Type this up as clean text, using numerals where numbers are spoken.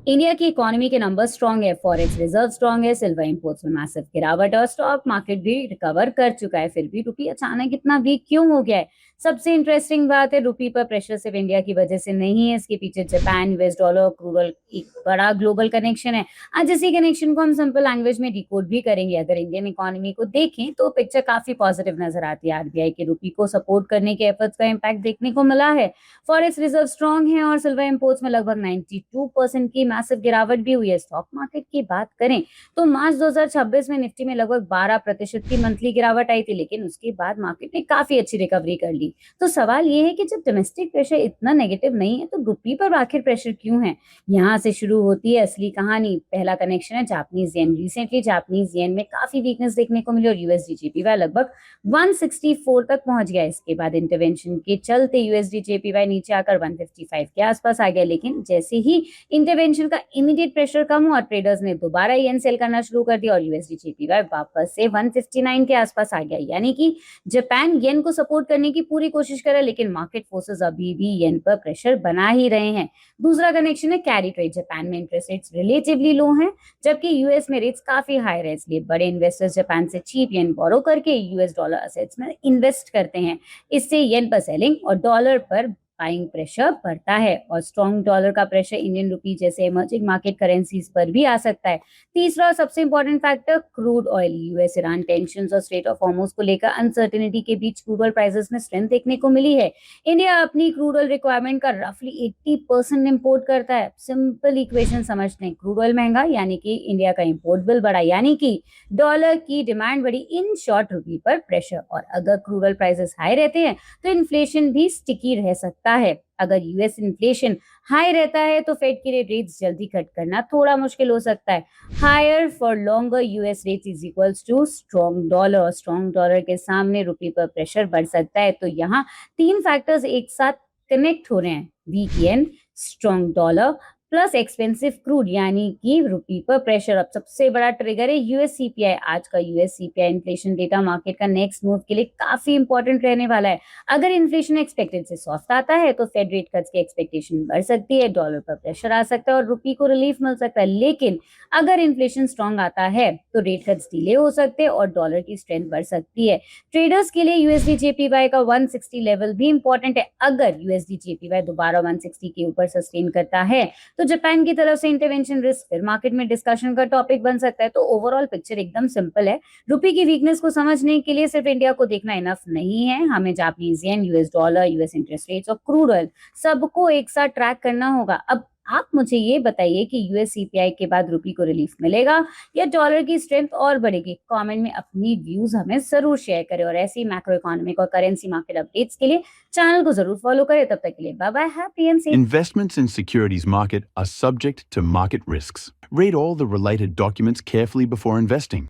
India की economy के number strong है, फॉरेक्स रिजर्व स्ट्रांग है, सिल्वर इंपोर्ट्स में मैसिव गिरावट और स्टॉक मार्केट भी रिकवर कर चुका है। फिर भी रुपी अचानक इतना वीक क्यों हो गया है? सबसे इंटरेस्टिंग बात है, रुपी पर प्रेशर सिर्फ इंडिया की वजह से नहीं है, इसके पीछे Japan, US dollar, crude oil एक बड़ा ग्लोबल कनेक्शन है। आज इसी कनेक्शन को हम सिंपल लैंग्वेज में डिकोड भी करेंगे। अगर इंडियन इकोनॉमी को देखें तो पिक्चर काफी पॉजिटिव नजर आती है। आरबीआई के रुपी को सपोर्ट करने के एफर्ट्स का इम्पैक्ट देखने को मिला है। फॉरेक्स रिजर्व स्ट्रांग है और सिल्वर इंपोर्ट्स में लगभग 92% की मैसिव गिरावट भी हुई है। स्टॉक मार्केट की बात करें तो मार्च 2026 में निफ्टी में लगभग 12% की मंथली गिरावट आई थी, लेकिन उसके बाद मार्केट ने काफी अच्छी रिकवरी कर ली। तो सवाल ये है कि जब डोमेस्टिक प्रेशर इतना नेगेटिव नहीं है तो रुपी पर आखिर प्रेशर क्यों है? यहाँ से शुरू होती है असली कहानी। पहला कनेक्शन है Japanese yen. Recently Japanese yen में काफी वीकनेस देखने को मिली और यूएसडी जेपीवाई लगभग 164 तक पहुंच गया। इसके बाद इंटरवेंशन के चलते यूएसडी जेपीवाई नीचे आकर 155 के आसपास आ गया, लेकिन जैसे ही इंटरवेंशन का इमीडिएट प्रेशर कम हुआ, ट्रेडर्स ने दोबारा येन सेल करना शुरू कर दिया और यूएसडी जेपीवाई वापस से 159 के आसपास आ गया। यानी कि जापान येन को सपोर्ट करने की पूरी कोशिश कर रहा है, लेकिन मार्केट फोर्सेस अभी भी येन पर प्रेशर बना ही रहे हैं। दूसरा कनेक्शन है कैरी ट्रेड। जापान में इंटरेस्ट रेट्स रिलेटिवली लो हैं, जबकि यूएस में रेट्स काफी हाई है। इसलिए बड़े इन्वेस्टर्स जापान से चीप येन बोरो करके यूएस डॉलर असेट्स में इन्वेस्ट करते हैं। इससे येन पर सेलिंग और डॉलर पर बाइंग प्रेशर बढ़ता है और स्ट्रॉन्ग डॉलर का प्रेशर इंडियन रुपी जैसे इमर्जिंग मार्केट करेंसीज पर भी आ सकता है। तीसरा और सबसे important factor crude oil. US Iran tensions और स्ट्रेट ऑफ हॉर्मुज को लेकर अनसर्टेनिटी के बीच क्रूड ऑयल प्राइसेस में स्ट्रेंथ देखने को मिली है। इंडिया अपनी क्रूड ऑयल रिक्वायरमेंट का रफली 80% इंपोर्ट करता है। सिंपल इक्वेशन समझते हैं, क्रूड ऑयल महंगा यानी कि इंडिया का इंपोर्ट बिल बढ़ा, यानी कि डॉलर की डिमांड बढ़ी। इन शॉर्ट रुपी पर प्रेशर। और अगर क्रूड ऑयल प्राइसेस हाई रहते हैं तो इन्फ्लेशन भी स्टिकी रह सकता है। अगर यूएस इन्फ्लेशन हाई रहता है तो फेड के लिए रेट्स जल्दी कट करना थोड़ा मुश्किल हो सकता है। Higher for longer US rates is equals to strong dollar. Strong dollar के सामने रुपये पर प्रेशर बढ़ सकता है। तो यहाँ तीन फैक्टर्स एक साथ कनेक्ट हो रहे हैं, weak yen, strong dollar plus expensive crude, यानी कि रुपी पर प्रेशर। अब सबसे बड़ा ट्रिगर है यूएस सीपीआई। आज का US CPI inflation data market का नेक्स्ट मूव के लिए काफी इंपॉर्टेंट रहने वाला है। अगर इन्फ्लेशन एक्सपेक्टेड से सॉफ्ट आता है तो फेड रेट कट्स की एक्सपेक्टेशन बढ़ सकती है, डॉलर पर प्रेशर आ सकता है और रुपी को रिलीफ मिल सकता है। लेकिन अगर इन्फ्लेशन स्ट्रॉन्ग आता है तो रेट कट्स डिले हो सकते हैं और डॉलर की स्ट्रेंथ बढ़ सकती है। ट्रेडर्स के लिए यूएसडी जेपीवाई का 160 लेवल भी इंपॉर्टेंट है। अगर यूएसडी जेपीवाई दोबारा 160 के ऊपर सस्टेन करता है तो जापान की तरफ से इंटरवेंशन रिस्क फिर मार्केट में डिस्कशन का टॉपिक बन सकता है। तो ओवरऑल पिक्चर एकदम सिंपल है। रुपी की वीकनेस को समझने के लिए सिर्फ इंडिया को देखना इनफ नहीं है, हमें Japanese yen, US dollar, US interest rates और क्रूड ऑयल सबको एक साथ ट्रैक करना होगा। अब आप मुझे ये बताइए कि यूएस सीपीआई के बाद रुपी को रिलीफ मिलेगा या डॉलर की स्ट्रेंथ और बढ़ेगी? कमेंट में अपनी व्यूज हमें जरूर शेयर करें और ऐसी मैक्रो इकोनॉमिक और करेंसी मार्केट अपडेट्स के लिए चैनल को जरूर फॉलो करें। तब तक के लिए bye bye, happy and safe. Investments in securities market are subject to market risks. Read all the related documents carefully before investing.